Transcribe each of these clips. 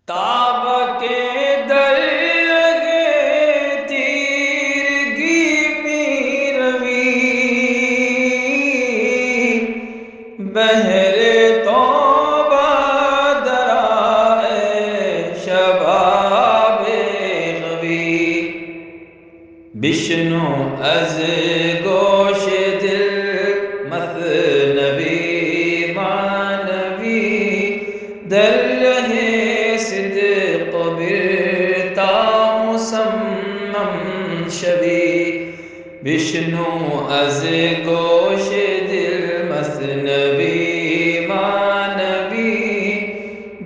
تاب کے درگے تیرگی پیروی بہر توبہ درائے شباب غوی بشنو از گوش دل مثنوی مانوی در رہے صدق برتا مسمم شوی بشنو از گوش دل مثنوی مانوی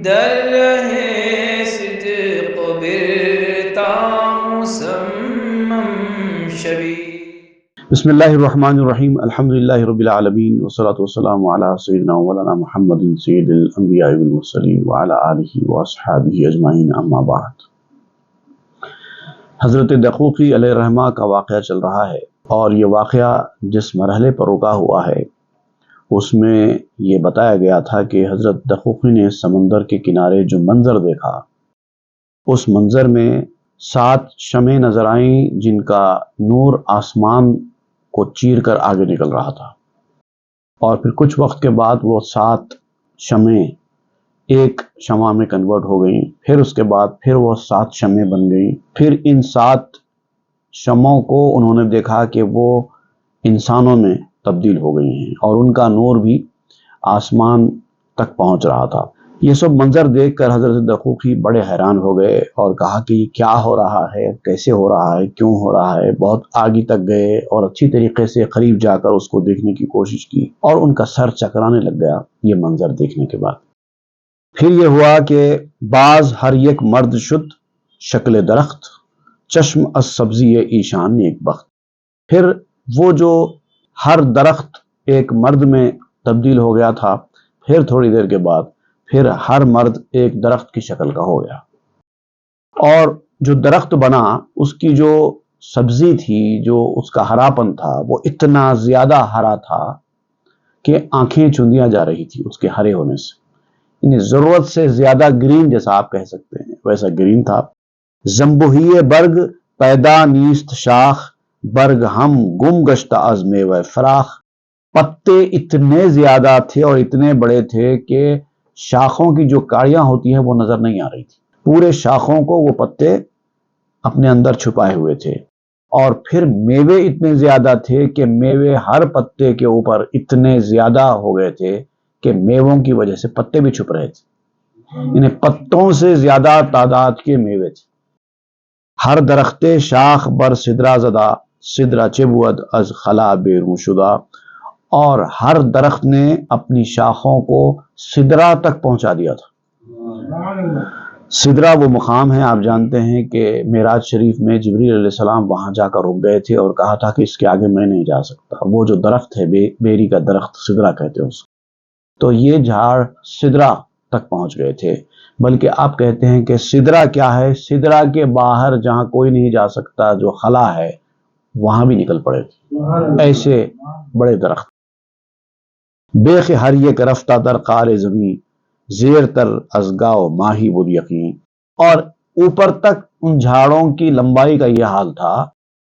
در رہے صدق برتا مسمم شوی۔ بسم اللہ الرحمن الرحیم، الحمدللہ رب العالمین، والصلاة والسلام علی سیدنا مولانا محمد سید الانبیاء والمرسلین وعلی آلہ واصحابہ اجمعین، اما بعد۔ حضرت دقوقی علیہ الرحمہ کا واقعہ چل رہا ہے، اور یہ واقعہ جس مرحلے پر رکا ہوا ہے اس میں یہ بتایا گیا تھا کہ حضرت دقوقی نے سمندر کے کنارے جو منظر دیکھا، اس منظر میں 7 شمعیں نظر آئیں جن کا نور آسمان کو چیر کر آگے نکل رہا تھا، اور پھر کچھ وقت کے بعد وہ 7 شمعیں ایک شمع میں کنورٹ ہو گئیں، پھر اس کے بعد پھر وہ 7 شمعیں بن گئیں، پھر ان 7 شمعوں کو انہوں نے دیکھا کہ وہ انسانوں میں تبدیل ہو گئی ہیں اور ان کا نور بھی آسمان تک پہنچ رہا تھا۔ یہ سب منظر دیکھ کر حضرت دقوقی بڑے حیران ہو گئے اور کہا کہ یہ کیا ہو رہا ہے، کیسے ہو رہا ہے، کیوں ہو رہا ہے۔ بہت آگے تک گئے اور اچھی طریقے سے قریب جا کر اس کو دیکھنے کی کوشش کی، اور ان کا سر چکرانے لگ گیا یہ منظر دیکھنے کے بعد۔ پھر یہ ہوا کہ بعض ہر یک مرد شد شکل درخت، چشم از سبزی ایشان نیک بخت۔ پھر وہ جو ہر درخت ایک مرد میں تبدیل ہو گیا تھا، پھر تھوڑی دیر کے بعد پھر ہر مرد ایک درخت کی شکل کا ہو گیا، اور جو درخت بنا اس کی جو سبزی تھی، جو اس کا ہراپن تھا، وہ اتنا زیادہ ہرا تھا کہ آنکھیں چوندیاں جا رہی تھی اس کے ہرے ہونے سے، یعنی ضرورت سے زیادہ گرین جیسا آپ کہہ سکتے ہیں، ویسا گرین تھا۔ زنبوہی برگ پیدا نیست شاخ، برگ ہم گم گشتہ از میوہ فراخ۔ پتے اتنے زیادہ تھے اور اتنے بڑے تھے کہ شاخوں کی جو کاڑیاں ہوتی ہیں وہ نظر نہیں آ رہی تھی، پورے شاخوں کو وہ پتے اپنے اندر چھپائے ہوئے تھے، اور پھر میوے اتنے زیادہ تھے کہ میوے ہر پتے کے اوپر اتنے زیادہ ہو گئے تھے کہ میووں کی وجہ سے پتے بھی چھپ رہے تھے، انہیں پتوں سے زیادہ تعداد کے میوے تھے۔ ہر درخت شاخ بر سدرا زدہ، سدرا چبود از خلا بیرون شدہ، اور ہر درخت نے اپنی شاخوں کو سدرا تک پہنچا دیا تھا۔ سدرا وہ مقام ہے، آپ جانتے ہیں کہ معراج شریف میں جبریل علیہ السلام وہاں جا کر رک گئے تھے اور کہا تھا کہ اس کے آگے میں نہیں جا سکتا۔ وہ جو درخت ہے بیری کا درخت، سدرا کہتے ہیں اس کو، تو یہ جھاڑ سدرا تک پہنچ گئے تھے۔ بلکہ آپ کہتے ہیں کہ سدرا کیا ہے، سدرا کے باہر جہاں کوئی نہیں جا سکتا، جو خلا ہے، وہاں بھی نکل پڑے تھے، ایسے بڑے درخت۔ بیخ ہر یک رفتہ در قار زمین، زیر تر از گاؤ ماہی بود یقین۔ اور اوپر تک ان جھاڑوں کی لمبائی کا یہ حال تھا،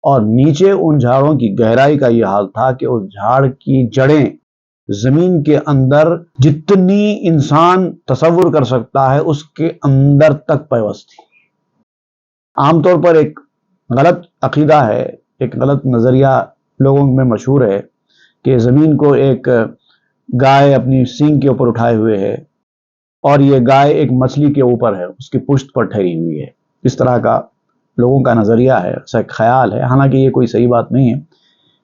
اور نیچے ان جھاڑوں کی گہرائی کا یہ حال تھا کہ اس جھاڑ کی جڑیں زمین کے اندر جتنی انسان تصور کر سکتا ہے اس کے اندر تک پیوست تھی۔ عام طور پر ایک غلط عقیدہ ہے، ایک غلط نظریہ لوگوں میں مشہور ہے کہ زمین کو ایک گائے اپنی سینگ کے اوپر اٹھائے ہوئے ہے، اور یہ گائے ایک مچھلی کے اوپر ہے، اس کی پشت پر ٹھہری ہوئی ہے۔ اس طرح کا لوگوں کا نظریہ ہے، ایسا ایک خیال ہے، حالانکہ یہ کوئی صحیح بات نہیں ہے،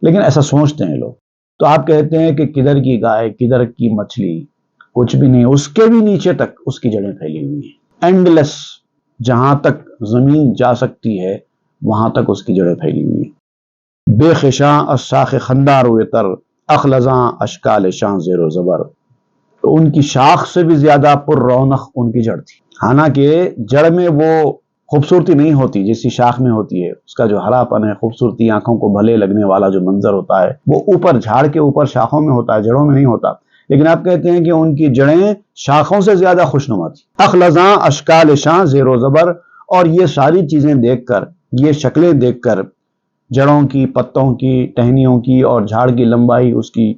لیکن ایسا سوچتے ہیں لوگ۔ تو آپ کہتے ہیں کہ کدھر کی گائے، کدھر کی مچھلی، کچھ بھی نہیں، اس کے بھی نیچے تک اس کی جڑیں پھیلی ہوئی ہیں، اینڈلیس، جہاں تک زمین جا سکتی ہے وہاں تک اس کی جڑیں پھیلی ہوئی ہیں۔ بے خشاں از شاخ خندار ہوئے تر، اخلزاں اشکال شان زیر و زبر۔ تو ان کی شاخ سے بھی زیادہ پر رونق ان کی جڑ تھی، حالانکہ جڑ میں وہ خوبصورتی نہیں ہوتی جیسی شاخ میں ہوتی ہے، اس کا جو ہرا پن ہے، خوبصورتی، آنکھوں کو بھلے لگنے والا جو منظر ہوتا ہے، وہ اوپر جھاڑ کے اوپر شاخوں میں ہوتا ہے، جڑوں میں نہیں ہوتا۔ لیکن آپ کہتے ہیں کہ ان کی جڑیں شاخوں سے زیادہ خوشنما تھی. اخلزاں اشکال شاں زیر و زبر، اور یہ ساری چیزیں دیکھ کر، یہ شکلیں دیکھ کر، جڑوں کی، پتوں کی، ٹہنیوں کی اور جھاڑ کی لمبائی، اس کی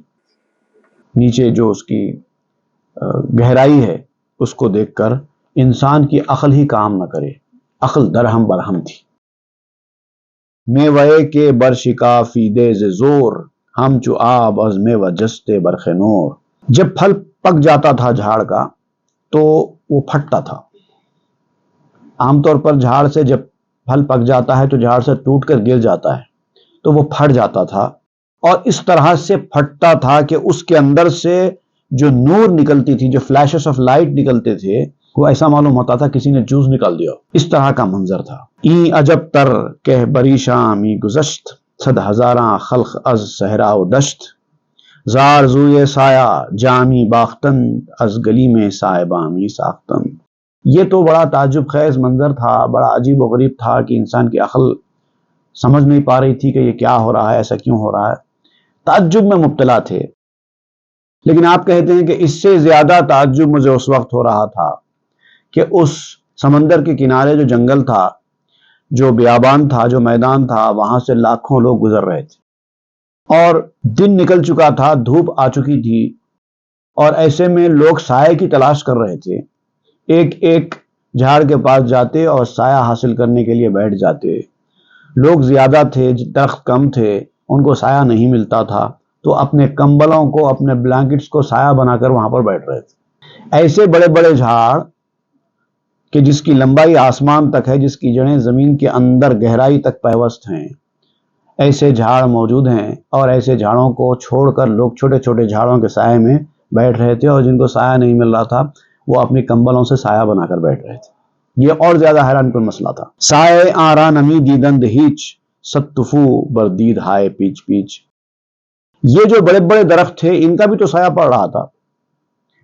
نیچے جو اس کی گہرائی ہے، اس کو دیکھ کر انسان کی عقل ہی کام نہ کرے. عقل درہم برہم تھی. میوے کے برشکا فیدے ز زور، ہم چو آب از میوہ جستے برخ نور. جب پھل پک جاتا تھا جھاڑ کا تو وہ پھٹتا تھا. عام طور پر جھاڑ سے جب پھل پک جاتا ہے تو جھاڑ سے ٹوٹ کر گر جاتا ہے، تو وہ پھٹ جاتا تھا، اور اس طرح سے پھٹتا تھا کہ اس کے اندر سے جو نور نکلتی تھی، جو فلیشز آف لائٹ نکلتے تھے، وہ ایسا معلوم ہوتا تھا کسی نے جوس نکال دیا. اس طرح کا منظر تھا. این عجب تر کہ بریشاں می گزشت، صد ہزاراں خلق از صحرا و دشت. زار زوئے سایہ جامی باختن، از گلی میں صاحباں می ساختن. یہ تو بڑا تعجب خیز منظر تھا، بڑا عجیب و غریب تھا کہ انسان کی عقل سمجھ نہیں پا رہی تھی کہ یہ کیا ہو رہا ہے، ایسا کیوں ہو رہا ہے. تعجب میں مبتلا تھے. لیکن آپ کہتے ہیں کہ اس سے زیادہ تعجب مجھے اس وقت ہو رہا تھا کہ اس سمندر کے کنارے جو جنگل تھا، جو بیابان تھا، جو میدان تھا، وہاں سے لاکھوں لوگ گزر رہے تھے، اور دن نکل چکا تھا، دھوپ آ چکی تھی، اور ایسے میں لوگ سائے کی تلاش کر رہے تھے. ایک ایک جھاڑ کے پاس جاتے اور سایہ حاصل کرنے کے لیے بیٹھ جاتے. لوگ زیادہ تھے، درخت کم تھے، ان کو سایہ نہیں ملتا تھا، تو اپنے کمبلوں کو، اپنے بلینکٹس کو سایہ بنا کر وہاں پر بیٹھ رہے تھے. ایسے بڑے بڑے جھاڑ کہ جس کی لمبائی آسمان تک ہے، جس کی جڑیں زمین کے اندر گہرائی تک پیوست ہیں، ایسے جھاڑ موجود ہیں، اور ایسے جھاڑوں کو چھوڑ کر لوگ چھوٹے چھوٹے جھاڑوں کے سائے میں بیٹھ رہے تھے، اور جن کو سایہ نہیں مل رہا تھا وہ اپنی کمبلوں سے سایہ بنا کر بیٹھ رہے تھے. یہ اور زیادہ حیران کن مسئلہ تھا. سائے آرا نمی دیدند ہیچ، ستفو بردید ہائے پیچ پیچ. یہ جو بڑے بڑے درخت تھے، ان کا بھی تو سایہ پڑ رہا تھا،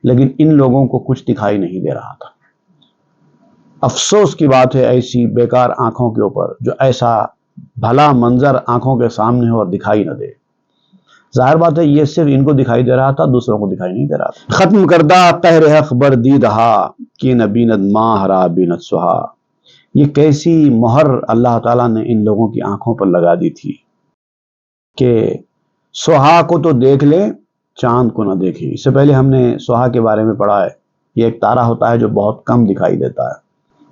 لیکن ان لوگوں کو کچھ دکھائی نہیں دے رہا تھا. افسوس کی بات ہے ایسی بیکار آنکھوں کے اوپر، جو ایسا بھلا منظر آنکھوں کے سامنے ہو اور دکھائی نہ دے. ظاہر بات ہے یہ صرف ان کو دکھائی دے رہا تھا، دوسروں کو دکھائی نہیں دے رہا تھا. ختم کردہ قہر حق بردیدہا، کی نبیند ماہ را بینت سہا. یہ کیسی مہر اللہ تعالیٰ نے ان لوگوں کی آنکھوں پر لگا دی تھی کہ سہا کو تو دیکھ لے، چاند کو نہ دیکھیں. اس سے پہلے ہم نے سہا کے بارے میں پڑھا ہے. یہ ایک تارا ہوتا ہے جو بہت کم دکھائی دیتا ہے.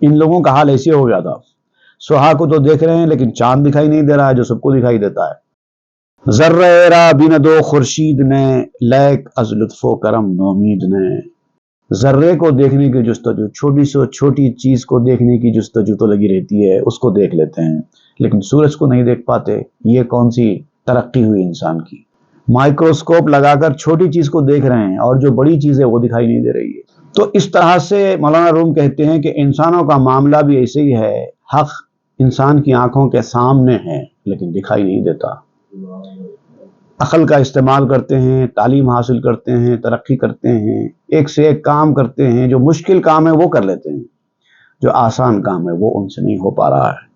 ان لوگوں کا حال ایسے ہو گیا تھا، سہا کو تو دیکھ رہے ہیں لیکن چاند دکھائی نہیں دے رہا ہے جو سب کو دکھائی دیتا ہے. ذرہ را بیندو خورشید نے، لیک از لطف و کرم نومید نے. ذرے کو دیکھنے کی جستجو، چھوٹی سے چھوٹی چیز کو دیکھنے کی جستجو تو لگی رہتی ہے، اس کو دیکھ لیتے ہیں، لیکن سورج کو نہیں دیکھ پاتے. یہ کون سی ترقی ہوئی انسان کی. مائکروسکوپ لگا کر چھوٹی چیز کو دیکھ رہے ہیں، اور جو بڑی چیز ہے وہ دکھائی نہیں دے رہی ہے. تو اس طرح سے مولانا روم کہتے ہیں کہ انسانوں کا معاملہ بھی ایسے ہی ہے. حق انسان کی آنکھوں کے سامنے ہے لیکن دکھائی نہیں دیتا. عقل کا استعمال کرتے ہیں، تعلیم حاصل کرتے ہیں، ترقی کرتے ہیں، ایک سے ایک کام کرتے ہیں. جو مشکل کام ہے وہ کر لیتے ہیں، جو آسان کام ہے وہ ان سے نہیں ہو پا رہا ہے.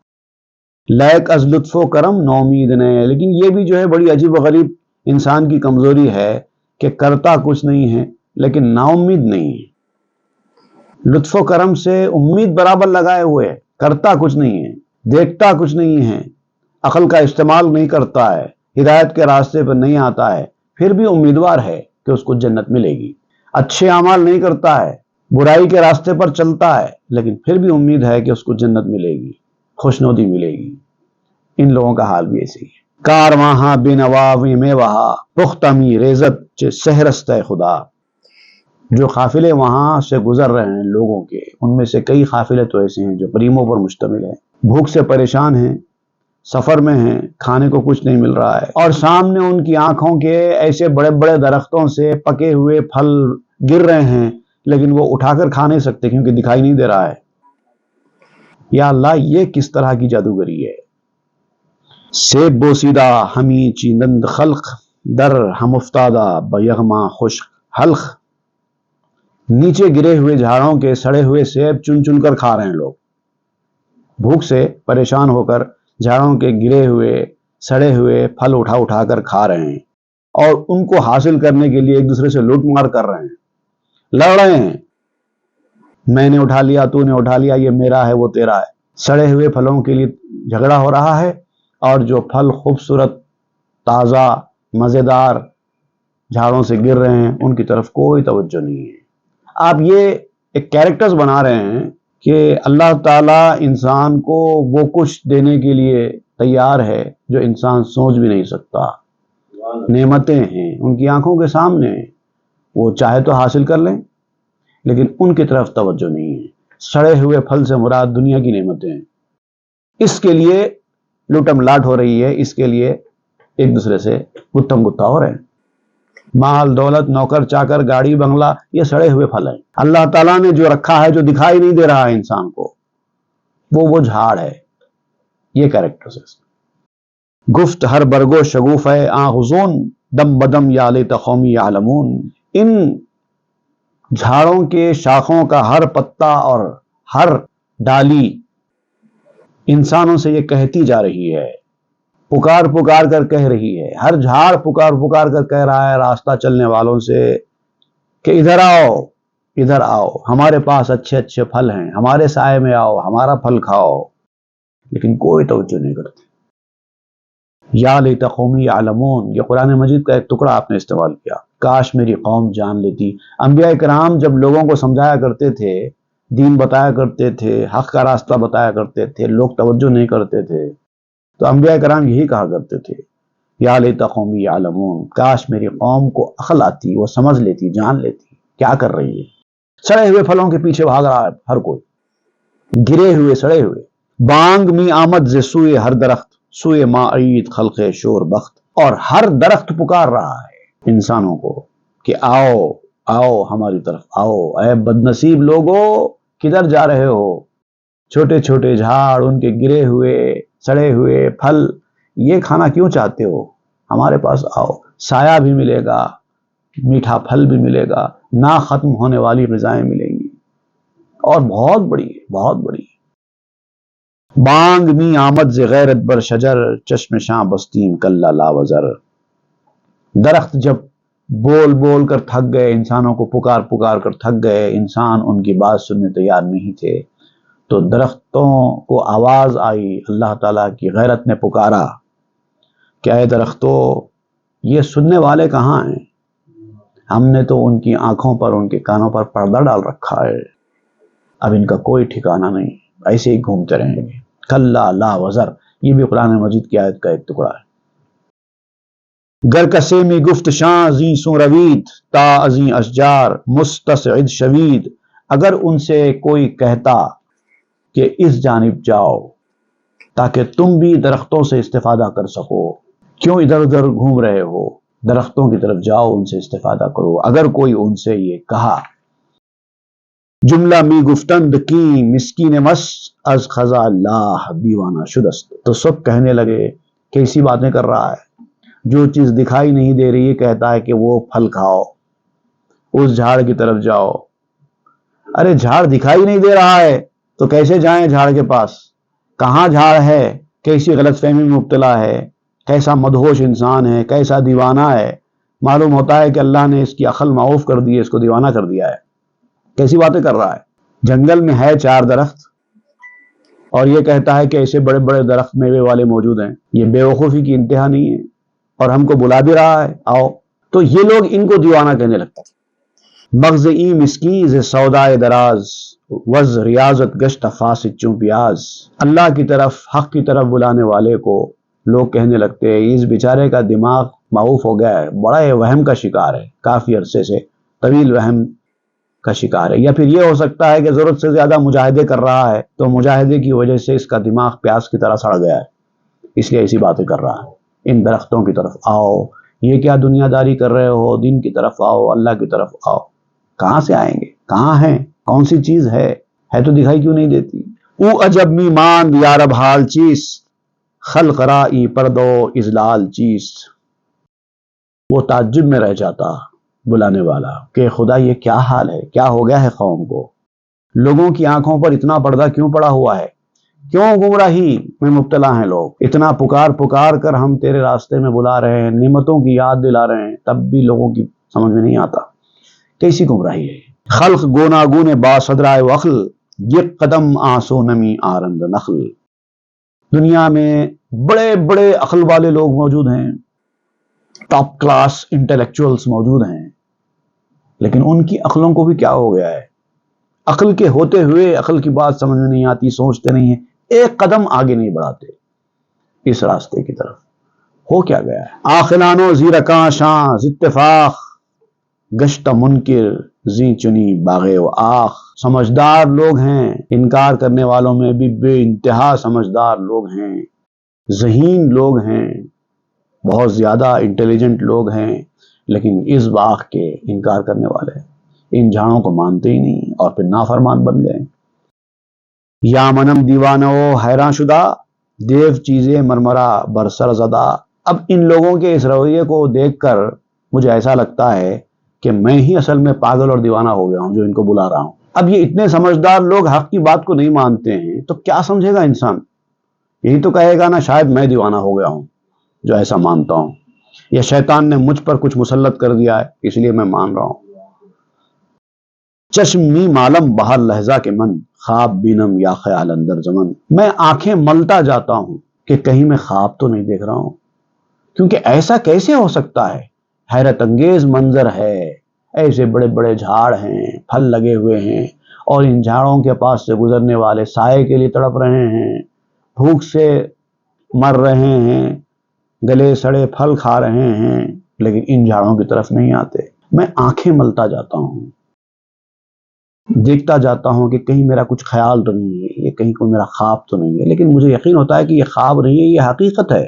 لیک از لطف و کرم نومید نے. لیکن یہ بھی جو ہے بڑی عجیب و غریب انسان کی کمزوری ہے کہ کرتا کچھ نہیں ہے لیکن نا امید نہیں ہے. لطف و کرم سے امید برابر لگائے ہوئے، کرتا کچھ نہیں ہے، دیکھتا کچھ نہیں ہے، عقل کا استعمال نہیں کرتا ہے، ہدایت کے راستے پر نہیں آتا ہے، پھر بھی امیدوار ہے کہ اس کو جنت ملے گی. اچھے اعمال نہیں کرتا ہے، برائی کے راستے پر چلتا ہے، لیکن پھر بھی امید ہے کہ اس کو جنت ملے گی، خوشنودی ملے گی. ان لوگوں کا حال بھی ایسے ہی ہے. کارواں بے نواوی میں وہاں، پختمی ریزت چے سہرست خدا. جو قافلے وہاں سے گزر رہے ہیں لوگوں کے، ان میں سے کئی قافلے تو ایسے ہیں جو غریبوں پر مشتمل ہیں، بھوک سے پریشان ہیں، سفر میں ہیں، کھانے کو کچھ نہیں مل رہا ہے، اور سامنے ان کی آنکھوں کے ایسے بڑے بڑے درختوں سے پکے ہوئے پھل گر رہے ہیں، لیکن وہ اٹھا کر کھا نہیں سکتے کیونکہ دکھائی نہیں دے رہا ہے. یا اللہ، یہ کس طرح کی جادوگری ہے. سیب بوسیدہ ہمی چیندند خلق، در ہم افتادہ بیغما خشک حلق. نیچے گرے ہوئے جھاڑوں کے سڑے ہوئے سیب چن چن کر کھا رہے ہیں لوگ. بھوک سے پریشان ہو کر جھاڑوں کے گرے ہوئے سڑے ہوئے پھل اٹھا اٹھا کر کھا رہے ہیں، اور ان کو حاصل کرنے کے لیے ایک دوسرے سے لوٹ مار کر رہے ہیں، لڑ رہے ہیں، میں نے اٹھا لیا، تو نے اٹھا لیا، یہ میرا ہے وہ تیرا ہے۔ سڑے ہوئے پھلوں کے لیے جھگڑا ہو رہا ہے، اور جو پھل خوبصورت، تازہ، مزیدار جھاڑوں سے گر رہے ہیں ان کی طرف کوئی توجہ نہیں ہے۔ آپ یہ ایک کیریکٹرز بنا رہے ہیں کہ اللہ تعالیٰ انسان کو وہ کچھ دینے کے لیے تیار ہے جو انسان سوچ بھی نہیں سکتا۔ نعمتیں ہیں ان کی آنکھوں کے سامنے، وہ چاہے تو حاصل کر لیں، لیکن ان کی طرف توجہ نہیں ہے۔ سڑے ہوئے پھل سے مراد دنیا کی نعمتیں ہیں، اس کے لیے لوٹم لاٹ ہو رہی ہے، اس کے لیے ایک دوسرے سے گتم گتا ہو رہے ہیں۔ مال دولت، نوکر چاکر، گاڑی بنگلہ، یہ سڑے ہوئے پھل ہیں۔ اللہ تعالیٰ نے جو رکھا ہے، جو دکھائی نہیں دے رہا ہے انسان کو، وہ جھاڑ ہے۔ یہ کیریکٹر ہے۔ گفت ہر برگو شگوف ہے آغزون، دم بدم یا لیت قومی یعلمون۔ ان جھاڑوں کے شاخوں کا ہر پتا اور ہر ڈالی انسانوں سے یہ کہتی جا رہی ہے، پکار پکار کر کہہ رہی ہے۔ ہر جھاڑ پکار پکار کر کہہ رہا ہے راستہ چلنے والوں سے کہ ادھر آؤ، ادھر آؤ، ہمارے پاس اچھے اچھے پھل ہیں، ہمارے سائے میں آؤ، ہمارا پھل کھاؤ، لیکن کوئی توجہ نہیں کرتے۔ یا لیت قومی یعلمون، یہ قرآن مجید کا ایک ٹکڑا آپ نے استعمال کیا، کاش میری قوم جان لیتی۔ انبیاء کرام جب لوگوں کو سمجھایا کرتے تھے، دین بتایا کرتے تھے، حق کا راستہ بتایا کرتے تھے، لوگ توجہ نہیں کرتے تھے، تو انبیاء کرام یہی کہا کرتے تھے، یا لیت قومی یعلمون، کاش میری قوم کو عقل آتی، وہ سمجھ لیتی، جان لیتی کیا کر رہی ہے۔ سڑے ہوئے پھلوں کے پیچھے بھاگ رہا ہے ہر کوئی، گرے ہوئے، سڑے ہوئے۔ بانگ می آمد ز سوئے ہر درخت، سوئے ما عید خلق شور بخت۔ اور ہر درخت پکار رہا ہے انسانوں کو کہ آؤ آؤ ہماری طرف آؤ، اے بدنصیب لوگو کدھر جا رہے ہو؟ چھوٹے چھوٹے جھاڑ، ان کے گرے ہوئے سڑے ہوئے پھل، یہ کھانا کیوں چاہتے ہو؟ ہمارے پاس آؤ، سایہ بھی ملے گا، میٹھا پھل بھی ملے گا، نہ ختم ہونے والی غذائیں ملیں گی، اور بہت بڑی، بہت بڑی۔ بانگ می آمد ز غیرت بر شجر، چشم شاں بستیم کلا لا وزر۔ درخت جب بول بول کر تھک گئے، انسانوں کو پکار پکار کر تھک گئے، انسان ان کی بات سننے تیار نہیں تھے، تو درختوں کو آواز آئی، اللہ تعالیٰ کی غیرت نے پکارا کہ اے درختوں، یہ سننے والے کہاں ہیں؟ ہم نے تو ان کی آنکھوں پر، ان کے کانوں پر پردہ ڈال رکھا ہے، اب ان کا کوئی ٹھکانہ نہیں، ایسے ہی گھومتے رہیں گے۔ کلا لا وزر، یہ بھی قرآن مجید کی آیت کا ایک ٹکڑا ہے۔ گر کسے میں گفت شاں زی سو روید، تا ازیں اشجار مستصعد شوید۔ اگر ان سے کوئی کہتا کہ اس جانب جاؤ تاکہ تم بھی درختوں سے استفادہ کر سکو، کیوں ادھر ادھر گھوم رہے ہو؟ درختوں کی طرف جاؤ، ان سے استفادہ کرو۔ اگر کوئی ان سے یہ کہا، جملہ می گفتند کی مسکین مس از خزا اللہ دیوانہ شدست، تو سب کہنے لگے کیسی باتیں کر رہا ہے، جو چیز دکھائی نہیں دے رہی ہے کہتا ہے کہ وہ پھل کھاؤ، اس جھاڑ کی طرف جاؤ۔ ارے جھاڑ دکھائی نہیں دے رہا ہے تو کیسے جائیں جھاڑ کے پاس؟ کہاں جھاڑ ہے؟ کیسی غلط فہمی میں مبتلا ہے، کیسا مدہوش انسان ہے، کیسا دیوانہ ہے۔ معلوم ہوتا ہے کہ اللہ نے اس کی عقل معوف کر دی ہے، اس کو دیوانہ کر دیا ہے، کیسی باتیں کر رہا ہے۔ جنگل میں ہے 4 درخت اور یہ کہتا ہے کہ ایسے بڑے بڑے درخت میوے والے موجود ہیں، یہ بے وقوفی کی انتہا نہیں ہے، اور ہم کو بلا بھی رہا ہے آؤ۔ تو یہ لوگ ان کو دیوانہ کہنے لگتا ہے۔ مغز ای مسکین ز سودائے دراز، وز ریاضت گشت فاسد چون پیاز۔ اللہ کی طرف، حق کی طرف بلانے والے کو لوگ کہنے لگتے ہیں اس بیچارے کا دماغ معوف ہو گیا ہے، بڑا وہم کا شکار ہے، کافی عرصے سے طویل وہم کا شکار ہے۔ یا پھر یہ ہو سکتا ہے کہ ضرورت سے زیادہ مجاہدے کر رہا ہے، تو مجاہدے کی وجہ سے اس کا دماغ پیاز کی طرح سڑ گیا ہے، اس لیے ایسی باتیں کر رہا ہے۔ ان درختوں کی طرف آؤ، یہ کیا دنیا داری کر رہے ہو، دین کی طرف آؤ، اللہ کی طرف آؤ۔ کہاں سے آئیں گے؟ کہاں ہیں؟ کون سی چیز ہے تو دکھائی کیوں نہیں دیتی؟ او عجب می ماند یارب حال چیز، خلق رائی پردو ازلال چیز۔ وہ تعجب میں رہ جاتا بلانے والا کہ خدا یہ کیا حال ہے، کیا ہو گیا ہے قوم کو؟ لوگوں کی آنکھوں پر اتنا پردہ کیوں پڑا ہوا ہے کیوں گمراہی میں مبتلا ہیں لوگ؟ اتنا پکار پکار کر ہم تیرے راستے میں بلا رہے ہیں، نعمتوں کی یاد دلا رہے ہیں، تب بھی لوگوں کی سمجھ میں نہیں آتا۔ کیسی گمراہی ہے؟ خلق گوناگون با صدرائے وخل، یہ قدم آنسو نمی آرند نخل۔ دنیا میں بڑے بڑے عقل والے لوگ موجود ہیں، ٹاپ کلاس انٹلیکچوئلز موجود ہیں، لیکن ان کی عقلوں کو بھی کیا ہو گیا ہے؟ عقل کے ہوتے ہوئے عقل کی بات سمجھ میں نہیں آتی، سوچتے نہیں ہیں، ایک قدم آگے نہیں بڑھاتے اس راستے کی طرف۔ ہو کیا گیا ہے؟ آخلانو زیرکاں شاں اتفاق، گشت منکر زی چنی باغے و آخ۔ سمجھدار لوگ ہیں، انکار کرنے والوں میں بھی بے انتہا سمجھدار لوگ ہیں، ذہین لوگ ہیں، بہت زیادہ انٹیلیجنٹ لوگ ہیں، لیکن اس باغ کے انکار کرنے والے ان جھاڑوں کو مانتے ہی نہیں اور پھر نافرمان بن گئے۔ یا منم دیوانو حیران شدہ، دیو چیزیں مرمرا برسر زدہ۔ اب ان لوگوں کے اس رویے کو دیکھ کر مجھے ایسا لگتا ہے کہ میں ہی اصل میں پاگل اور دیوانہ ہو گیا ہوں جو ان کو بلا رہا ہوں۔ اب یہ اتنے سمجھدار لوگ حق کی بات کو نہیں مانتے ہیں تو کیا سمجھے گا انسان؟ یہی تو کہے گا نا شاید میں دیوانہ ہو گیا ہوں جو ایسا مانتا ہوں، یا شیطان نے مجھ پر کچھ مسلط کر دیا ہے اس لیے میں مان رہا ہوں۔ چشم می مالم بہر لہجہ کے من، خواب بینم یا خیال اندر زمن۔ میں آنکھیں ملتا جاتا ہوں کہ کہیں میں خواب تو نہیں دیکھ رہا ہوں، کیونکہ ایسا کیسے ہو سکتا ہے؟ حیرت انگیز منظر ہے، ایسے بڑے بڑے جھاڑ ہیں، پھل لگے ہوئے ہیں، اور ان جھاڑوں کے پاس سے گزرنے والے سائے کے لیے تڑپ رہے ہیں، بھوک سے مر رہے ہیں، گلے سڑے پھل کھا رہے ہیں، لیکن ان جھاڑوں کی طرف نہیں آتے۔ میں آنکھیں ملتا جاتا ہوں، دیکھتا جاتا ہوں کہ کہیں میرا کچھ خیال تو نہیں ہے، یہ کہیں کوئی میرا خواب تو نہیں ہے، لیکن مجھے یقین ہوتا ہے کہ یہ خواب نہیں ہے، یہ حقیقت ہے۔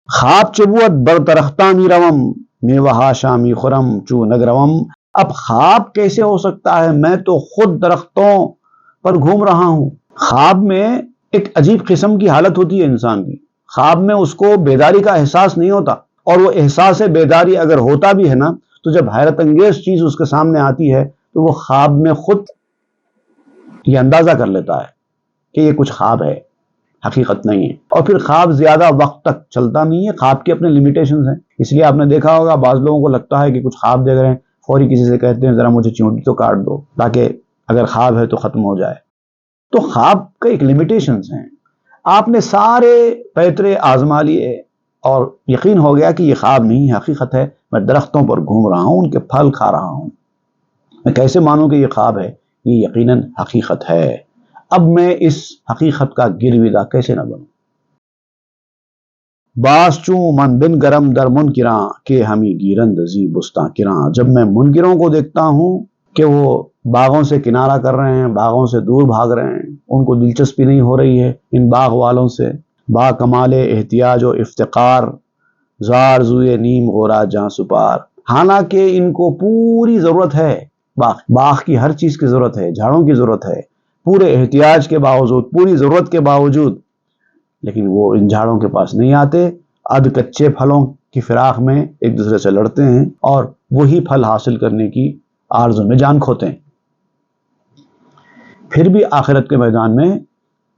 خواب چبوت بر درختاں می روم، میوہ شامی خرم چو نگروم۔ اب خواب کیسے ہو سکتا ہے؟ میں تو خود درختوں پر گھوم رہا ہوں۔ خواب میں ایک عجیب قسم کی حالت ہوتی ہے انسان کی، خواب میں اس کو بیداری کا احساس نہیں ہوتا، اور وہ احساس بیداری اگر ہوتا بھی ہے نا تو جب حیرت انگیز چیز اس کے سامنے آتی ہے تو وہ خواب میں خود یہ اندازہ کر لیتا ہے کہ یہ کچھ خواب ہے، حقیقت نہیں ہے۔ اور پھر خواب زیادہ وقت تک چلتا نہیں ہے، خواب کے اپنے لیمیٹیشنز ہیں، اس لیے آپ نے دیکھا ہوگا بعض لوگوں کو لگتا ہے کہ کچھ خواب دیکھ رہے ہیں، فوری کسی سے کہتے ہیں ذرا مجھے چونٹی تو کاٹ دو تاکہ اگر خواب ہے تو ختم ہو جائے۔ تو خواب کا ایک لیمیٹیشنز ہیں۔ آپ نے سارے پیترے آزما لیے اور یقین ہو گیا کہ یہ خواب نہیں ہے، حقیقت ہے، میں درختوں پر گھوم رہا ہوں، ان کے پھل کھا رہا ہوں، میں کیسے مانوں کہ یہ خواب ہے؟ یہ یقیناً حقیقت ہے۔ اب میں اس حقیقت کا گرویدہ کیسے نہ بنوں؟ باس چوں من بن گرم در منکراں کہ ہمیں گیرند زی بستاں کراں۔ جب میں منکروں کو دیکھتا ہوں کہ وہ باغوں سے کنارہ کر رہے ہیں، باغوں سے دور بھاگ رہے ہیں، ان کو دلچسپی نہیں ہو رہی ہے ان باغ والوں سے، با کمال احتیاج و افتقار، زار زوئے نیم غورا جاں سپار۔ حالانکہ ان کو پوری ضرورت ہے، باغ کی ہر چیز کی ضرورت ہے، جھاڑوں کی ضرورت ہے، پورے احتیاج کے باوجود، پوری ضرورت کے باوجود، لیکن وہ ان جھاڑوں کے پاس نہیں آتے، ادھ کچے پھلوں کی فراق میں ایک دوسرے سے لڑتے ہیں اور وہی پھل حاصل کرنے کی آرزو میں جان کھوتے ہیں۔ پھر بھی آخرت کے میدان میں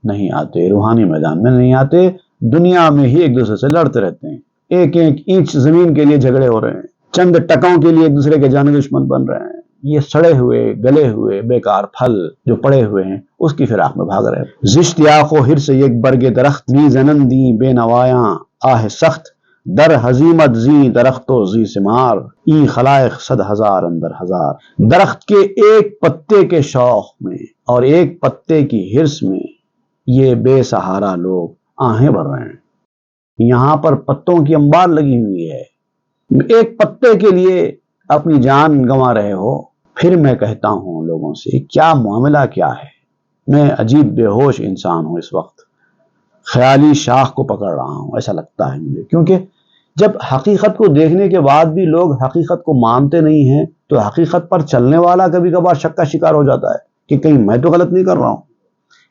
نہیں آتے، روحانی میدان میں نہیں آتے، دنیا میں ہی ایک دوسرے سے لڑتے رہتے ہیں، ایک ایک اینچ زمین کے لیے جھگڑے ہو رہے ہیں، چند ٹکوں کے لیے ایک دوسرے کے جان دشمن بن رہے ہیں۔ یہ سڑے ہوئے گلے ہوئے بیکار پھل جو پڑے ہوئے ہیں اس کی فراق میں بھاگ رہے ہیں۔ زشت یاق و حرص یک برگ درخت، می زنندی بے نوایاں آہ سخت، در حزیمت زی درخت و زی ثمار، ای خلائق صد ہزار اندر ہزار۔ درخت کے ایک پتے کے شوق میں اور ایک پتے کی حرص میں یہ بے سہارا لوگ آہیں بھر رہے ہیں۔ یہاں پر پتوں کی انبار لگی ہوئی ہے، ایک پتے کے لیے اپنی جان گنوا رہے ہو۔ پھر میں کہتا ہوں لوگوں سے کیا معاملہ کیا ہے؟ میں عجیب بے ہوش انسان ہوں اس وقت، خیالی شاخ کو پکڑ رہا ہوں ایسا لگتا ہے مجھے، کیونکہ جب حقیقت کو دیکھنے کے بعد بھی لوگ حقیقت کو مانتے نہیں ہیں تو حقیقت پر چلنے والا کبھی کبھار شک کا شکار ہو جاتا ہے کہ کہیں میں تو غلط نہیں کر رہا ہوں۔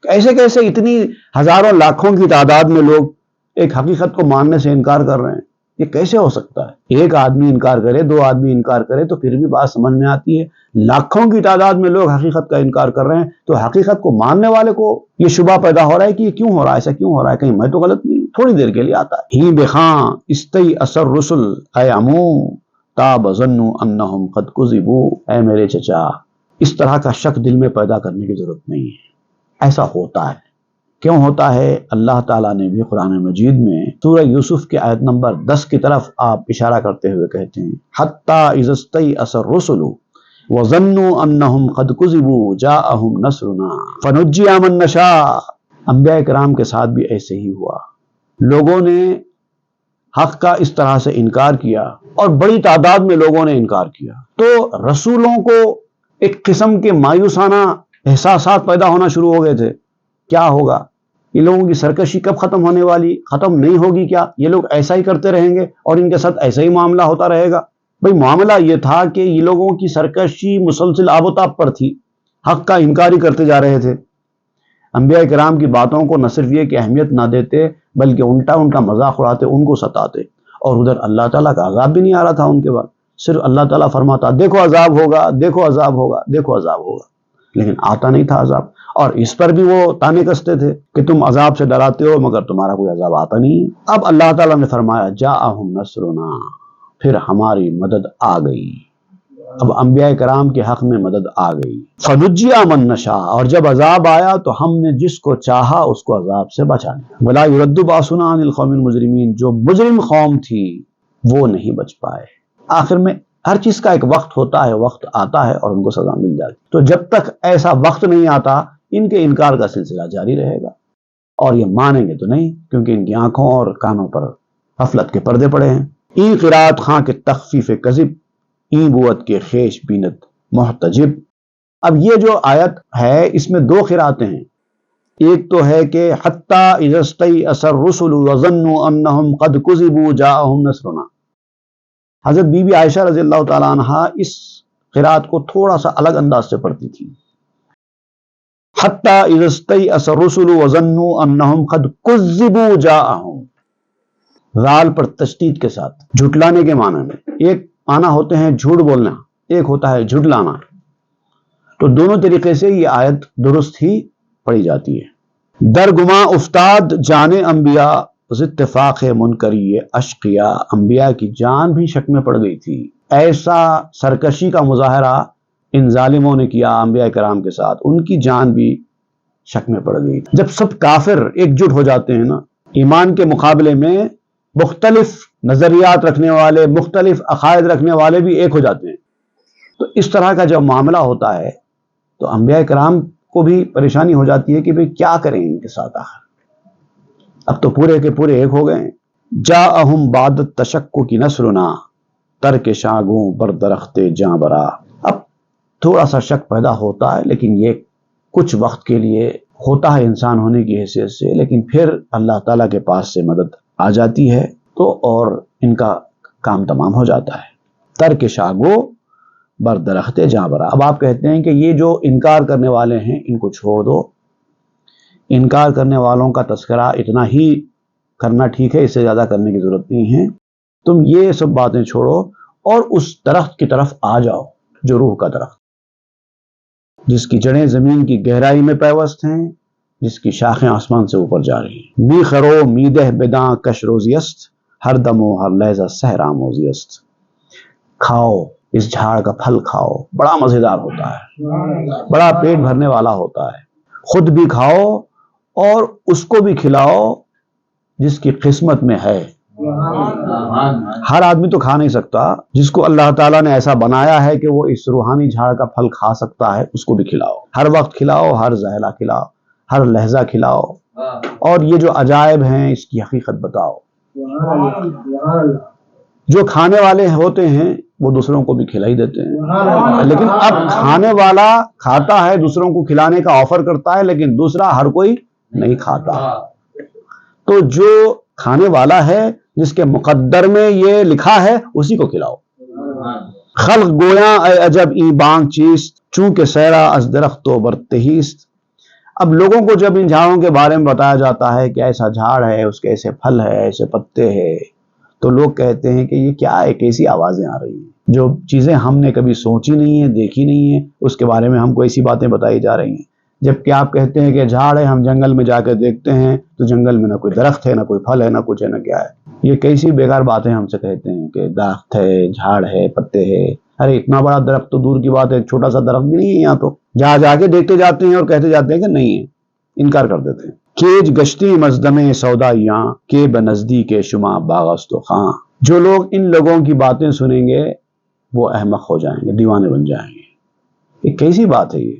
ایسے کیسے اتنی ہزاروں لاکھوں کی تعداد میں لوگ ایک حقیقت کو ماننے سے انکار کر رہے ہیں؟ یہ کیسے ہو سکتا ہے؟ ایک آدمی انکار کرے، دو آدمی انکار کرے تو پھر بھی بات سمجھ میں آتی ہے، لاکھوں کی تعداد میں لوگ حقیقت کا انکار کر رہے ہیں تو حقیقت کو ماننے والے کو یہ شبہ پیدا ہو رہا ہے کہ یہ کیوں ہو رہا ہے، ایسا کیوں ہو رہا ہے، کہیں میں تو غلط نہیں ہوں۔ تھوڑی دیر کے لیے آتا ہے، ہی بخاں استی اثر رسل اے امو تاب ظنوا انہم قد کذبوا، اے میرے چچا اس طرح کا شک دل میں پیدا کرنے کی ضرورت نہیں ہے، ایسا ہوتا ہے۔ کیوں ہوتا ہے؟ اللہ تعالیٰ نے بھی قرآن مجید میں سورہ یوسف کے آیت نمبر 10 کی طرف آپ اشارہ کرتے ہوئے کہتے ہیں حَتَّى إِذَا اسْتَيْأَسَ الرُّسُلُ وَظَنُّوا أَنَّهُمْ قَدْ كُذِبُوا جَاءَهُمْ نَصْرُنَا فَنُجِّيَ مَن نَّشَاءُ۔ انبیاء کرام کے ساتھ بھی ایسے ہی ہوا، لوگوں نے حق کا اس طرح سے انکار کیا اور بڑی تعداد میں لوگوں نے انکار کیا تو رسولوں کو ایک قسم کے مایوسانہ احساسات پیدا ہونا شروع ہو گئے تھے، کیا ہوگا؟ یہ لوگوں کی سرکشی کب ختم ہونے والی؟ ختم نہیں ہوگی کیا؟ یہ لوگ ایسا ہی کرتے رہیں گے اور ان کے ساتھ ایسا ہی معاملہ ہوتا رہے گا؟ بھئی معاملہ یہ تھا کہ یہ لوگوں کی سرکشی مسلسل آب و تاب پر تھی، حق کا انکار ہی کرتے جا رہے تھے، انبیاء کرام کی باتوں کو نہ صرف یہ کہ اہمیت نہ دیتے بلکہ الٹا ان کا مذاق اڑاتے، ان کو ستاتے، اور ادھر اللہ تعالیٰ کا عذاب بھی نہیں آ رہا تھا ان کے بعد، صرف اللہ تعالیٰ فرماتا دیکھو عذاب ہوگا، دیکھو عذاب ہوگا، دیکھو عذاب ہوگا، لیکن آتا نہیں تھا عذاب، اور اس پر بھی وہ تانے کستے تھے کہ تم عذاب سے ڈراتے ہو مگر تمہارا کوئی عذاب آتا نہیں ہے۔ اب اللہ تعالیٰ نے فرمایا جاءہم نصرنا، پھر ہماری مدد آ گئی، اب انبیاء کرام کے حق میں مدد آ گئی، فنجی من نشاء، اور جب عذاب آیا تو ہم نے جس کو چاہا اس کو عذاب سے بچا لیا، ولا یرد باسنا عن القوم المجرمین، جو مجرم قوم تھی وہ نہیں بچ پائے۔ آخر میں ہر چیز کا ایک وقت ہوتا ہے، وقت آتا ہے اور ان کو سزا مل جاتی، تو جب تک ایسا وقت نہیں آتا ان کے انکار کا سلسلہ جاری رہے گا اور یہ مانیں گے تو نہیں، کیونکہ ان کی آنکھوں اور کانوں پر غفلت کے پردے پڑے ہیں۔ این قرات خاں کے تخفیف کذب، این بوت کے خیش بینت محتجب۔ اب یہ جو آیت ہے اس میں دو قراتیں ہیں، ایک تو ہے کہ حتیٰ اذا استیأس الرسل وظنوا انہم قد کذبوا جاءہم نصرنا، حضرت بی بی عائشہ رضی اللہ تعالیٰ عنہا اس قرات کو تھوڑا سا الگ انداز سے پڑھتی تھی، حتیٰ اذا استیأس الرسل وظنوا انہم قد کذبوا جاءہم، غال پر تشدید کے ساتھ، جھٹلانے کے معنی میں، ایک معنی ہوتے ہیں جھوٹ بولنا، ایک ہوتا ہے جھٹلانا، تو دونوں طریقے سے یہ آیت درست ہی پڑھی جاتی ہے۔ درگماں افتاد جان انبیاء اتفاق منکری اشقیا، انبیاء کی جان بھی شک میں پڑ گئی تھی، ایسا سرکشی کا مظاہرہ ان ظالموں نے کیا انبیاء کرام کے ساتھ، ان کی جان بھی شک میں پڑ گئی تھی۔ جب سب کافر ایک جٹ ہو جاتے ہیں نا، ایمان کے مقابلے میں مختلف نظریات رکھنے والے، مختلف عقائد رکھنے والے بھی ایک ہو جاتے ہیں، تو اس طرح کا جب معاملہ ہوتا ہے تو انبیاء کرام کو بھی پریشانی ہو جاتی ہے کہ بھئی کیا کریں ان کے ساتھ، آخر اب تو پورے کے پورے ایک ہو گئے ہیں۔ جاءہم بعد التشکک نصرنا ترک شاگوں بر درخت جاں برا، اب تھوڑا سا شک پیدا ہوتا ہے لیکن یہ کچھ وقت کے لیے ہوتا ہے انسان ہونے کی حیثیت سے، لیکن پھر اللہ تعالیٰ کے پاس سے مدد آ جاتی ہے تو اور ان کا کام تمام ہو جاتا ہے۔ ترک شاگو بر درخت جاں برا، اب آپ کہتے ہیں کہ یہ جو انکار کرنے والے ہیں ان کو چھوڑ دو، انکار کرنے والوں کا تذکرہ اتنا ہی کرنا ٹھیک ہے، اس سے زیادہ کرنے کی ضرورت نہیں ہے، تم یہ سب باتیں چھوڑو اور اس درخت کی طرف آ جاؤ جو روح کا درخت، جس کی جڑیں زمین کی گہرائی میں پیوست ہیں، جس کی شاخیں آسمان سے اوپر جا رہی ہیں۔ می خرو میدہ بداں کش روزیست، ہر دمو ہر لہجہ سہرا موزیست، کھاؤ اس جھاڑ کا پھل کھاؤ، بڑا مزیدار ہوتا ہے، بڑا پیٹ بھرنے والا ہوتا ہے، خود بھی کھاؤ اور اس کو بھی کھلاؤ جس کی قسمت میں ہے۔ ہر آدمی تو کھا نہیں سکتا، جس کو اللہ تعالیٰ نے ایسا بنایا ہے کہ وہ اس روحانی جھاڑ کا پھل کھا سکتا ہے اس کو بھی کھلاؤ، ہر وقت کھلاؤ، ہر زہلہ کھلاؤ، ہر لہجہ کھلاؤ، اور یہ جو عجائب ہیں اس کی حقیقت بتاؤ۔ جو کھانے والے ہوتے ہیں وہ دوسروں کو بھی کھلا ہی دیتے ہیں، لیکن اب کھانے والا کھاتا ہے، دوسروں کو کھلانے کا آفر کرتا ہے، لیکن دوسرا ہر کوئی نہیں کھاتا، تو جو کھانے والا ہے جس کے مقدر میں یہ لکھا ہے اسی کو کھلاؤ۔ خلق گویاں اے عجب ای بانگ چیست، چونکہ سیرا از درخت و برتہیست، اب لوگوں کو جب ان جھاڑوں کے بارے میں بتایا جاتا ہے کہ ایسا جھاڑ ہے، اس کے ایسے پھل ہے، ایسے پتے ہیں، تو لوگ کہتے ہیں کہ یہ کیا ہے، کیسی آوازیں آ رہی ہیں، جو چیزیں ہم نے کبھی سوچی نہیں ہیں، دیکھی نہیں ہیں، اس کے بارے میں ہم کو ایسی باتیں بتائی جا رہی ہیں۔ جبکہ آپ کہتے ہیں کہ جھاڑ ہے، ہم جنگل میں جا کے دیکھتے ہیں تو جنگل میں نہ کوئی درخت ہے، نہ کوئی پھل ہے، نہ کچھ ہے، نہ کیا ہے۔ یہ کیسی بیکار باتیں ہم سے کہتے ہیں کہ درخت ہے، جھاڑ ہے، پتے ہے۔ ارے اتنا بڑا درخت تو دور کی بات ہے، چھوٹا سا درخت بھی نہیں ہے یہاں تو۔ جا کے دیکھتے جاتے ہیں اور کہتے جاتے ہیں کہ نہیں ہے، انکار کر دیتے ہیں۔ کیج گشتی مزدم سودائیاں کے بنزدیک شما باغست و خاں۔ جو لوگ ان لوگوں کی باتیں سنیں گے وہ احمق ہو جائیں گے، دیوانے بن جائیں گے۔ یہ کیسی بات ہے؟ یہ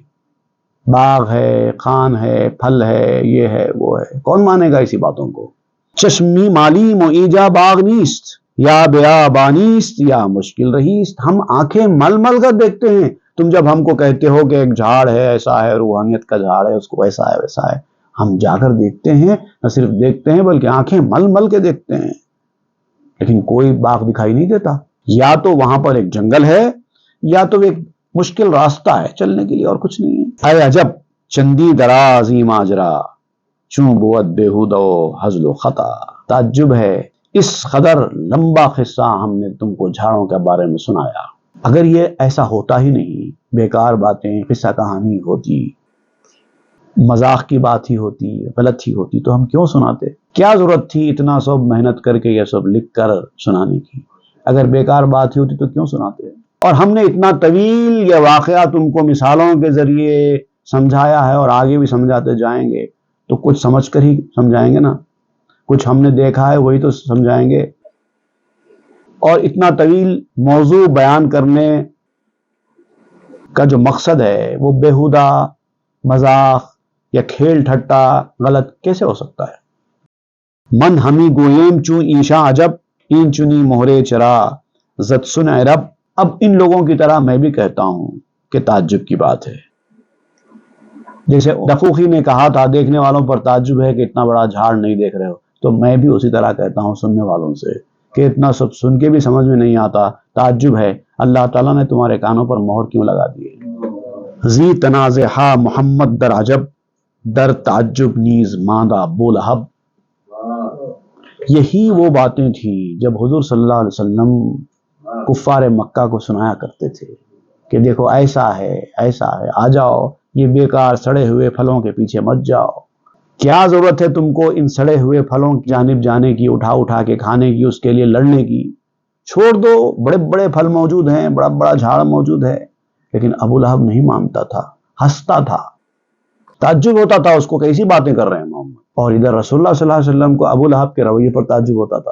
باغ ہے، خان ہے، پھل ہے، یہ ہے، وہ ہے، کون مانے گا اسی باتوں کو؟ چشمی مالی معیجا باغ نیست یا بیابانیست یا مشکل رہیست۔ ہم آنکھیں مل مل کر دیکھتے ہیں، تم جب ہم کو کہتے ہو کہ ایک جھاڑ ہے، ایسا ہے، روحانیت کا جھاڑ ہے، اس کو ایسا ہے، ویسا ہے، ہم جا کر دیکھتے ہیں، نہ صرف دیکھتے ہیں بلکہ آنکھیں مل مل کے دیکھتے ہیں، لیکن کوئی باغ دکھائی نہیں دیتا۔ یا تو وہاں پر ایک جنگل ہے یا تو ایک مشکل راستہ ہے چلنے کے لیے، اور کچھ نہیں ہے۔ اے عجب چندی درازی ماجرا چوں بود بےہود و ہزل و خطا۔ تعجب ہے، اس قدر لمبا قصہ ہم نے تم کو جھاڑوں کے بارے میں سنایا، اگر یہ ایسا ہوتا ہی نہیں، بیکار باتیں، قصہ کہانی ہوتی، مذاق کی بات ہی ہوتی، غلط ہی ہوتی، تو ہم کیوں سناتے؟ کیا ضرورت تھی اتنا سب محنت کر کے یہ سب لکھ کر سنانے کی؟ اگر بیکار بات ہی ہوتی تو کیوں سناتے؟ اور ہم نے اتنا طویل یہ واقعہ تم کو مثالوں کے ذریعے سمجھایا ہے اور آگے بھی سمجھاتے جائیں گے، تو کچھ سمجھ کر ہی سمجھائیں گے نا، کچھ ہم نے دیکھا ہے وہی تو سمجھائیں گے۔ اور اتنا طویل موضوع بیان کرنے کا جو مقصد ہے وہ بیہودہ مذاق یا کھیل ٹھٹا غلط کیسے ہو سکتا ہے؟ من ہمی گویم چوں ایشا عجب این چنی مہرے چرا زد سن رب۔ اب ان لوگوں کی طرح میں بھی کہتا ہوں کہ تعجب کی بات ہے۔ جیسے دقوقی نے کہا تھا دیکھنے والوں پر تعجب ہے کہ اتنا بڑا جھاڑ نہیں دیکھ رہے ہو، تو میں بھی اسی طرح کہتا ہوں سننے والوں سے کہ اتنا سب سن کے بھی سمجھ میں نہیں آتا، تعجب ہے، اللہ تعالیٰ نے تمہارے کانوں پر مہر کیوں لگا دی ہے؟ زی تنازعہ محمد در عجب در تعجب نیز ماندہ بولہب۔ یہی وہ باتیں تھیں جب حضور صلی اللہ علیہ وسلم کفار مکہ کو سنایا کرتے تھے کہ دیکھو ایسا ہے، ایسا ہے، آ جاؤ، یہ بیکار سڑے ہوئے پھلوں کے پیچھے مت جاؤ۔ کیا ضرورت ہے تم کو ان سڑے ہوئے پھلوں کی جانب جانے کی، اٹھا کے کھانے کی، اس کے لیے لڑنے کی؟ چھوڑ دو، بڑے بڑے پھل موجود ہیں، بڑا بڑا جھاڑ موجود ہے۔ لیکن ابو لہب نہیں مانتا تھا، ہنستا تھا، تعجب ہوتا تھا اس کو کیسی باتیں کر رہے ہیں محمد۔ اور ادھر رسول اللہ صلی اللہ علیہ وسلم کو ابو لہب کے رویے پر تعجب ہوتا تھا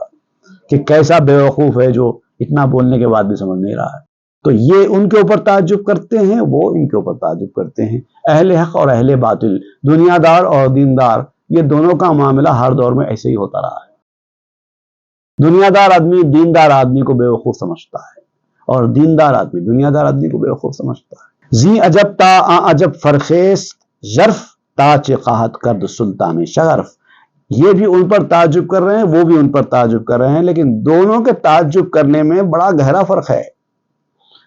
کہ کیسا بیوقوف ہے جو اتنا بولنے کے بعد بھی سمجھ نہیں رہا ہے۔ تو یہ ان کے اوپر تعجب کرتے ہیں، وہ ان کے اوپر تعجب کرتے ہیں۔ اہل حق اور اہل باطل، دنیا دار اور دیندار، یہ دونوں کا معاملہ ہر دور میں ایسے ہی ہوتا رہا ہے۔ دنیا دار آدمی دیندار آدمی کو بیوقوف سمجھتا ہے، اور دیندار آدمی دنیا دار آدمی کو بیوقوف سمجھتا ہے۔ زی عجب تا آ عجب فرخیست ژرف تا چقاہت کرد سلطان شغرف۔ یہ بھی ان پر تعجب کر رہے ہیں، وہ بھی ان پر تعجب کر رہے ہیں، لیکن دونوں کے تعجب کرنے میں بڑا گہرا فرق ہے،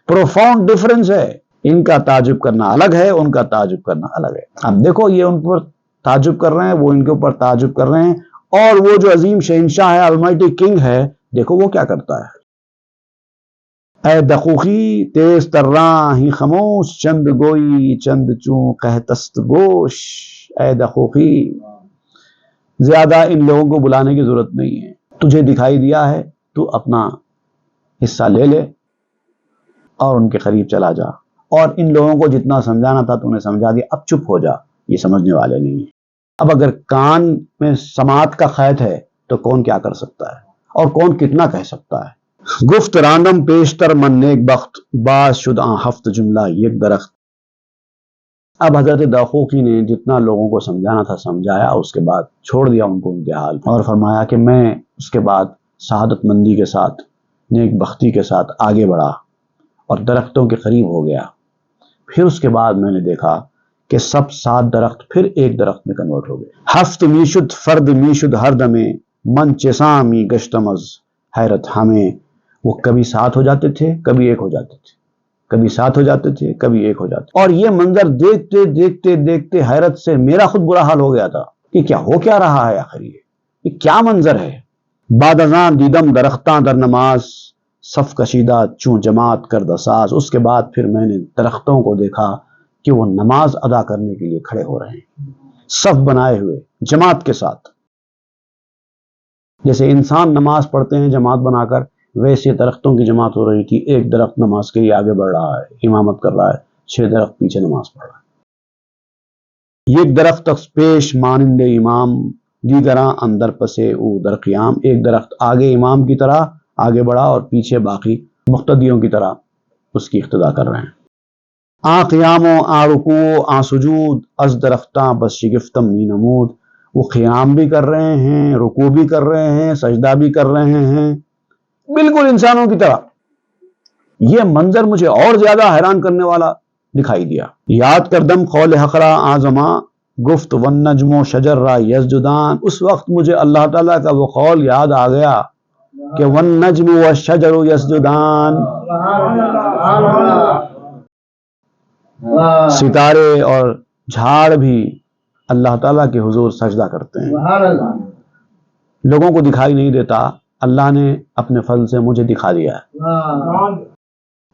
پروفاؤنڈ ڈفرنس ہے۔ ان کا تعجب کرنا الگ ہے، ان کا تعجب کرنا الگ ہے۔ اب دیکھو یہ ان پر تعجب کر رہے ہیں، وہ ان کے اوپر تعجب کر رہے ہیں، اور وہ جو عظیم شہنشاہ ہے، المائٹی کنگ ہے، دیکھو وہ کیا کرتا ہے۔ اے دقوقی تیز تراں ہی خموش چند گوئی چند چوں قحطست گوش۔ اے دقوقی، زیادہ ان لوگوں کو بلانے کی ضرورت نہیں ہے، تجھے دکھائی دیا ہے، تو اپنا حصہ لے لے اور ان کے قریب چلا جا، اور ان لوگوں کو جتنا سمجھانا تھا تو نے سمجھا دیا، اب چپ ہو جا، یہ سمجھنے والے نہیں ہیں۔ اب اگر کان میں سماعت کا قید ہے تو کون کیا کر سکتا ہے، اور کون کتنا کہہ سکتا ہے۔ گفت راندم پیشتر من نیک بخت باز شد آن ہفت جملہ یک درخت۔ اب حضرت دقوقی نے جتنا لوگوں کو سمجھانا تھا سمجھایا، اس کے بعد چھوڑ دیا ان کو ان کے حال، اور فرمایا کہ میں اس کے بعد سعادت مندی کے ساتھ، نیک بختی کے ساتھ آگے بڑھا اور درختوں کے قریب ہو گیا۔ پھر اس کے بعد میں نے دیکھا کہ سب 7 درخت پھر ایک درخت میں کنورٹ ہو گئے۔ ہفت میشد فرد میشد ہر دمے من چسامی گشتم از حیرت ہمیں۔ وہ کبھی 7 ہو جاتے تھے، کبھی 1 ہو جاتے تھے، کبھی 7 ہو جاتے تھے، کبھی 1 ہو جاتے، اور یہ منظر دیکھتے دیکھتے دیکھتے حیرت سے میرا خود برا حال ہو گیا تھا کہ کیا ہو کیا رہا ہے آخر، یہ کیا منظر ہے۔ بعد ازاں دیدم درختاں در نماز، صف کشیدہ چوں جماعت کردہ ساز۔ اس کے بعد پھر میں نے درختوں کو دیکھا کہ وہ نماز ادا کرنے کے لیے کھڑے ہو رہے ہیں، صف بنائے ہوئے جماعت کے ساتھ۔ جیسے انسان نماز پڑھتے ہیں جماعت بنا کر، ویسے درختوں کی جماعت ہو رہی تھی۔ ایک درخت نماز کے لیے آگے بڑھ رہا ہے، امامت کر رہا ہے، 6 درخت پیچھے نماز پڑھ رہا ہے۔ یک درخت پیش مانند امام، دیگراں اندر پسے او در قیام۔ ایک درخت آگے امام کی طرح آگے بڑھا اور پیچھے باقی مقتدیوں کی طرح اس کی اقتدا کر رہے ہیں۔ آ قیام و آ رکوع آ سجود، از درختاں بس شگفتم می نمود۔ وہ قیام بھی کر رہے ہیں، رکوع بھی کر رہے ہیں، سجدہ بھی کر رہے ہیں، بالکل انسانوں کی طرح۔ یہ منظر مجھے اور زیادہ حیران کرنے والا دکھائی دیا۔ یاد کردم قول حق را آزما، گفت والنجم و شجر را یسجدان۔ اس وقت مجھے اللہ تعالیٰ کا وہ قول یاد آ گیا کہ والنجم و شجر یسجدان، ستارے اور جھاڑ بھی اللہ تعالیٰ کے حضور سجدہ کرتے ہیں۔ لوگوں کو دکھائی نہیں دیتا، اللہ نے اپنے فضل سے مجھے دکھا دیا ہے۔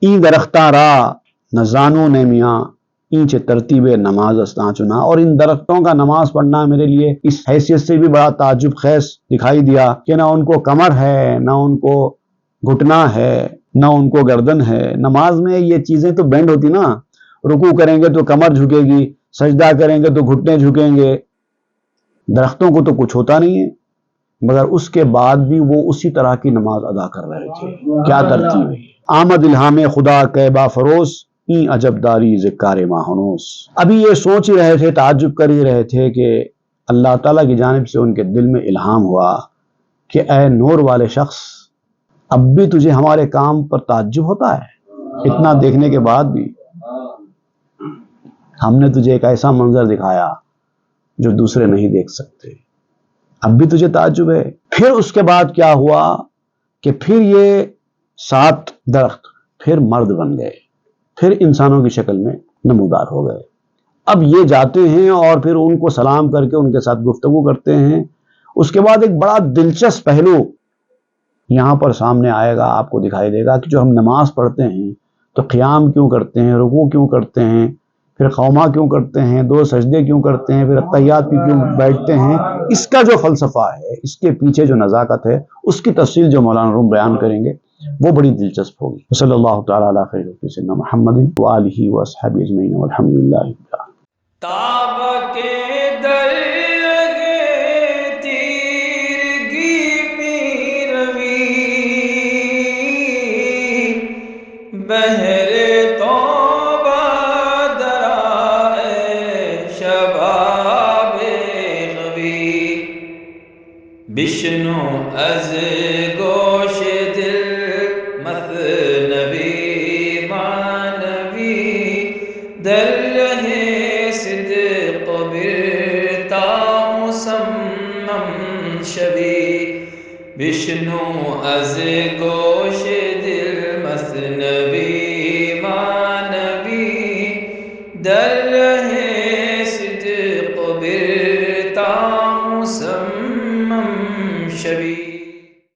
این درختاں را نزانو نے میاں، اینچ ترتیب نماز استاں چنا۔ اور ان درختوں کا نماز پڑھنا میرے لیے اس حیثیت سے بھی بڑا تعجب خیز دکھائی دیا کہ نہ ان کو کمر ہے، نہ ان کو گھٹنا ہے، نہ ان کو گردن ہے۔ نماز میں یہ چیزیں تو بینڈ ہوتی نا، رکوع کریں گے تو کمر جھکے گی، سجدہ کریں گے تو گھٹنے جھکیں گے۔ درختوں کو تو کچھ ہوتا نہیں ہے، مگر اس کے بعد بھی وہ اسی طرح کی نماز ادا کر رہے تھے۔ کیا ترتیب ہے! آمد الہام خدا کے با فروز، این عجب داری ذکار ماہنوس۔ ابھی یہ سوچ ہی رہے تھے، تعجب کر ہی رہے تھے کہ اللہ تعالیٰ کی جانب سے ان کے دل میں الہام ہوا کہ اے نور والے شخص، اب بھی تجھے ہمارے کام پر تعجب ہوتا ہے؟ اتنا دیکھنے کے بعد بھی ہم نے تجھے ایک ایسا منظر دکھایا جو دوسرے نہیں دیکھ سکتے، اب بھی تجھے تعجب ہے؟ پھر اس کے بعد کیا ہوا کہ پھر یہ 7 درخت پھر مرد بن گئے، پھر انسانوں کی شکل میں نمودار ہو گئے۔ اب یہ جاتے ہیں اور پھر ان کو سلام کر کے ان کے ساتھ گفتگو کرتے ہیں۔ اس کے بعد ایک بڑا دلچسپ پہلو یہاں پر سامنے آئے گا، آپ کو دکھائی دے گا کہ جو ہم نماز پڑھتے ہیں تو قیام کیوں کرتے ہیں، رکوع کیوں کرتے ہیں، پھر قوما کیوں کرتے ہیں، 2 سجدے کیوں کرتے ہیں، پھر التحیات پہ کیوں بیٹھتے ہیں، اس کا جو فلسفہ ہے، اس کے پیچھے جو نزاکت ہے، اس کی تفصیل جو مولانا روم بیان کریں گے وہ بڑی دلچسپ ہوگی۔ صلی اللہ تعالیٰ علی خیر سیدنا محمد وآلہ واصحابہ اجمعین والحمد للہ رب العالمین۔ تاب کے در لگے تیرگی می روی، بہر توبہ درائے شباب غوی، بشنو از گوش دل مثنوی مانوی، در رہے صدق برتا مسمم شوی، بشنو از گوش دل مثنوی مانوی، در رہے صدق برتا